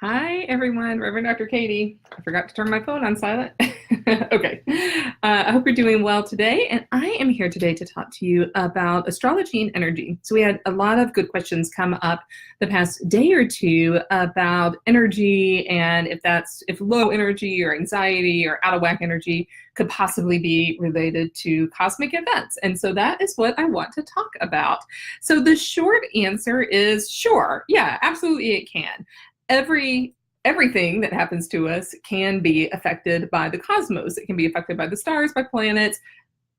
Hi, everyone. Reverend Dr. Katie. I forgot to turn my phone on silent. Okay. I hope you're doing well today. And I am here today to talk to you about astrology and energy. So we had a lot of good questions come up the past day or two about energy and if low energy or anxiety or out of whack energy could possibly be related to cosmic events. And so that is what I want to talk about. So the short answer is sure. Yeah, absolutely it can. Everything that happens to us can be affected by the cosmos. It can be affected by the stars, by planets.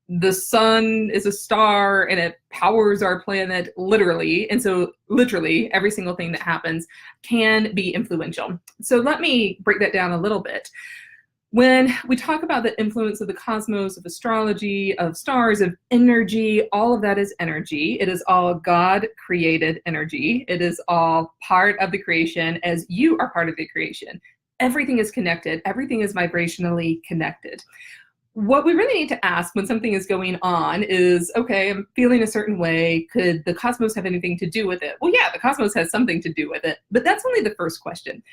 The sun is a star and it powers our planet literally. And so literally every single thing that happens can be influential. So let me break that down a little bit. When we talk about the influence of the cosmos, of astrology, of stars, of energy, all of that is energy. It is all God-created energy. It is all part of the creation as you are part of the creation. Everything is connected. Everything is vibrationally connected. What we really need to ask when something is going on is, okay, I'm feeling a certain way. Could the cosmos have anything to do with it? Well, yeah, the cosmos has something to do with it, but that's only the first question.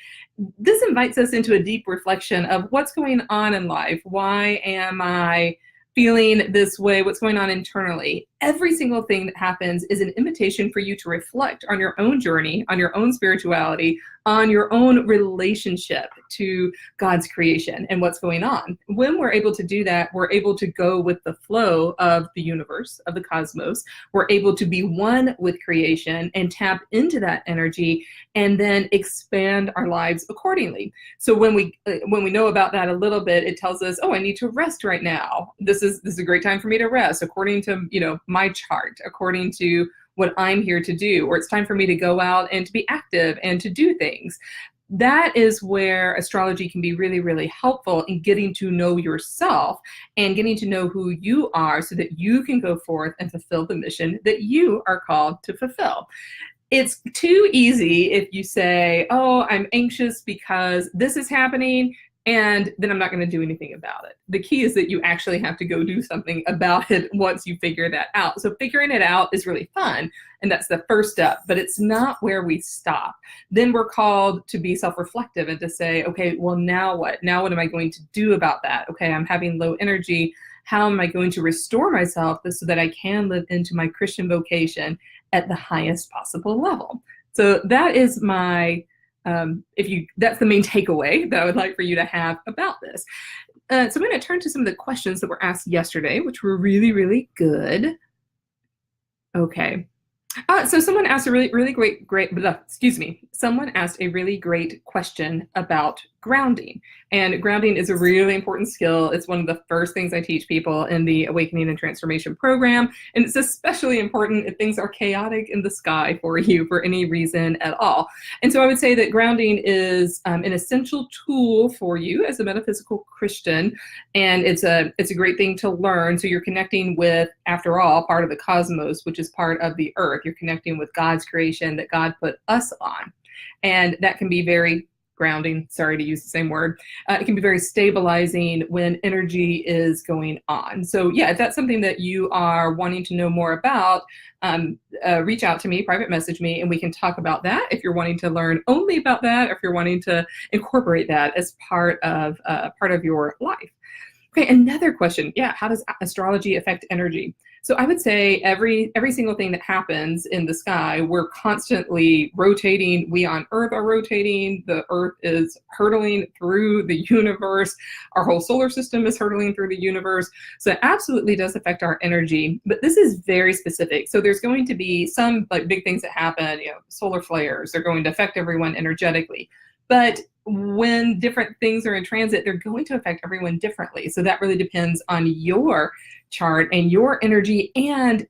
This invites us into a deep reflection of what's going on in life. Why am I feeling this way? What's going on internally? Every single thing that happens is an invitation for you to reflect on your own journey, on your own spirituality, on your own relationship to God's creation and what's going on. When we're able to do that, we're able to go with the flow of the universe, of the cosmos. We're able to be one with creation and tap into that energy and then expand our lives accordingly. So when we know about that a little bit, it tells us, oh, I need to rest right now. This is a great time for me to rest according to, my chart, according to what I'm here to do, or it's time for me to go out and to be active and to do things. That is where astrology can be really, really helpful in getting to know yourself and getting to know who you are so that you can go forth and fulfill the mission that you are called to fulfill. It's too easy if you say, oh, I'm anxious because this is happening, and then I'm not going to do anything about it. The key is that you actually have to go do something about it once you figure that out. So figuring it out is really fun, and that's the first step, but it's not where we stop. Then we're called to be self-reflective and to say, okay, well, now what? Now what am I going to do about that? Okay, I'm having low energy. How am I going to restore myself so that I can live into my Christian vocation at the highest possible level? So that is my that's the main takeaway that I would like for you to have about this. So I'm going to turn to some of the questions that were asked yesterday, which were really, really good. Okay. So someone asked a really Someone asked a really great question about grounding. And grounding is a really important skill. It's one of the first things I teach people in the Awakening and Transformation program. And it's especially important if things are chaotic in the sky for you for any reason at all. And so I would say that grounding is an essential tool for you as a metaphysical Christian. And it's a great thing to learn. So you're connecting with, after all, part of the cosmos, which is part of the earth. You're connecting with God's creation that God put us on. And that can be very grounding, sorry to use the same word. It can be very stabilizing when energy is going on. So yeah, if that's something that you are wanting to know more about, reach out to me, private message me, and we can talk about that if you're wanting to learn only about that, or if you're wanting to incorporate that as part of your life. Okay, another question. Yeah, how does astrology affect energy? So I would say every single thing that happens in the sky, we're constantly rotating. We on Earth are rotating. The Earth is hurtling through the universe. Our whole solar system is hurtling through the universe. So it absolutely does affect our energy, but this is very specific. So there's going to be some big things that happen, solar flares are going to affect everyone energetically. But when different things are in transit, they're going to affect everyone differently. So that really depends on your chart and your energy and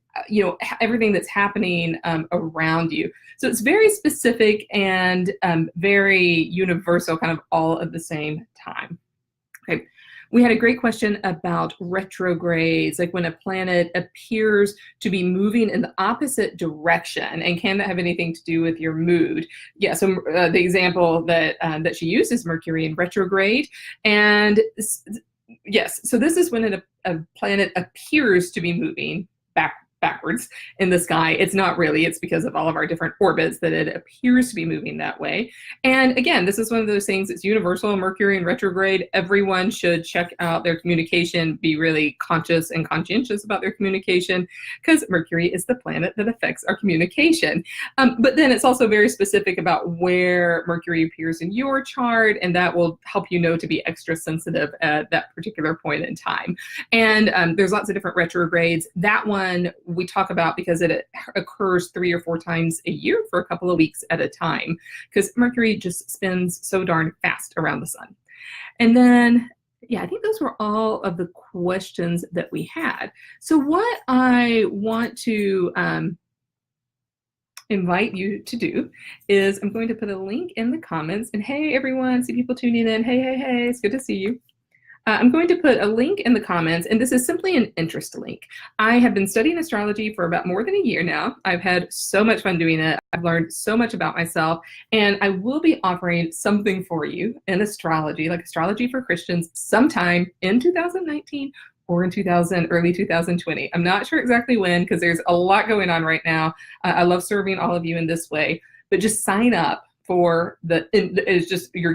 everything that's happening around you. So it's very specific and very universal, kind of all at the same time. Okay. We had a great question about retrogrades, like when a planet appears to be moving in the opposite direction, and can that have anything to do with your mood? Yeah, so the example that she used is Mercury in retrograde, and yes, so this is when a planet appears to be moving backwards in the sky. It's not really. It's because of all of our different orbits that it appears to be moving that way. And again, this is one of those things. It's universal. Mercury in retrograde. Everyone should check out their communication, be really conscious and conscientious about their communication, because Mercury is the planet that affects our communication. But then it's also very specific about where Mercury appears in your chart, and that will help you know to be extra sensitive at that particular point in time. And there's lots of different retrogrades. That one we talk about because it occurs 3 or 4 times a year for a couple of weeks at a time, because Mercury just spins so darn fast around the sun. And then, yeah, I think those were all of the questions that we had. So what I want to invite you to do is I'm going to put a link in the comments. And hey, everyone, see people tuning in. Hey, hey, hey, it's good to see you. I'm going to put a link in the comments, and this is simply an interest link. I have been studying astrology for about more than a year now. I've had so much fun doing it. I've learned so much about myself, and I will be offering something for you in astrology, like Astrology for Christians, sometime in 2019 or in early 2020. I'm not sure exactly when, because there's a lot going on right now. I love serving all of you in this way, but just sign up for it's just, you're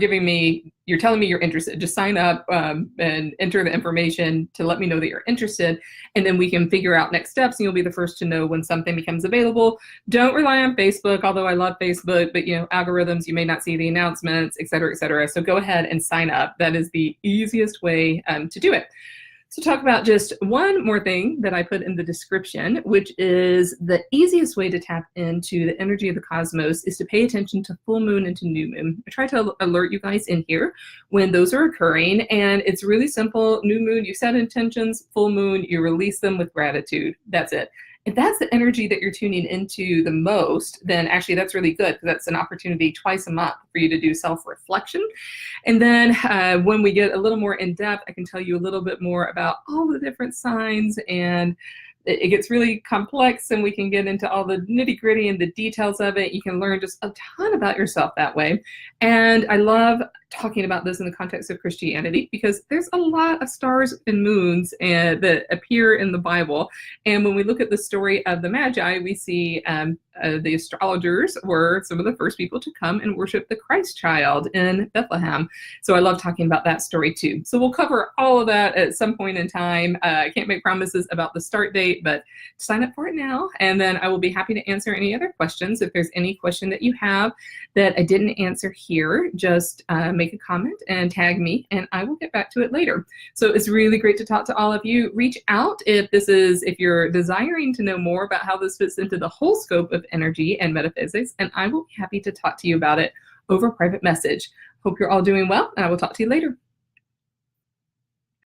telling me you're interested. Just sign up and enter the information to let me know that you're interested, and then we can figure out next steps, and you'll be the first to know when something becomes available. Don't rely on Facebook, although I love Facebook, but algorithms, you may not see the announcements, et cetera, et cetera. So go ahead and sign up. That is the easiest way to do it. So talk about just one more thing that I put in the description, which is the easiest way to tap into the energy of the cosmos is to pay attention to full moon and to new moon. I try to alert you guys in here when those are occurring, and it's really simple. New moon, you set intentions. Full moon, you release them with gratitude. That's it. If that's the energy that you're tuning into the most, then actually that's really good, because that's an opportunity twice a month for you to do self-reflection. And then when we get a little more in depth, I can tell you a little bit more about all the different signs, and it gets really complex, and we can get into all the nitty gritty and the details of it. You can learn just a ton about yourself that way. And I love talking about this in the context of Christianity, because there's a lot of stars and moons that appear in the Bible. And when we look at the story of the Magi, we see the astrologers were some of the first people to come and worship the Christ child in Bethlehem. So I love talking about that story too. So we'll cover all of that at some point in time. I can't make promises about the start date, but sign up for it now. And then I will be happy to answer any other questions. If there's any question that you have that I didn't answer here, just make a comment and tag me, and I will get back to it later. So it's really great to talk to all of you. Reach out if you're desiring to know more about how this fits into the whole scope of energy and metaphysics, and I will be happy to talk to you about it over private message. Hope you're all doing well, and I will talk to you later.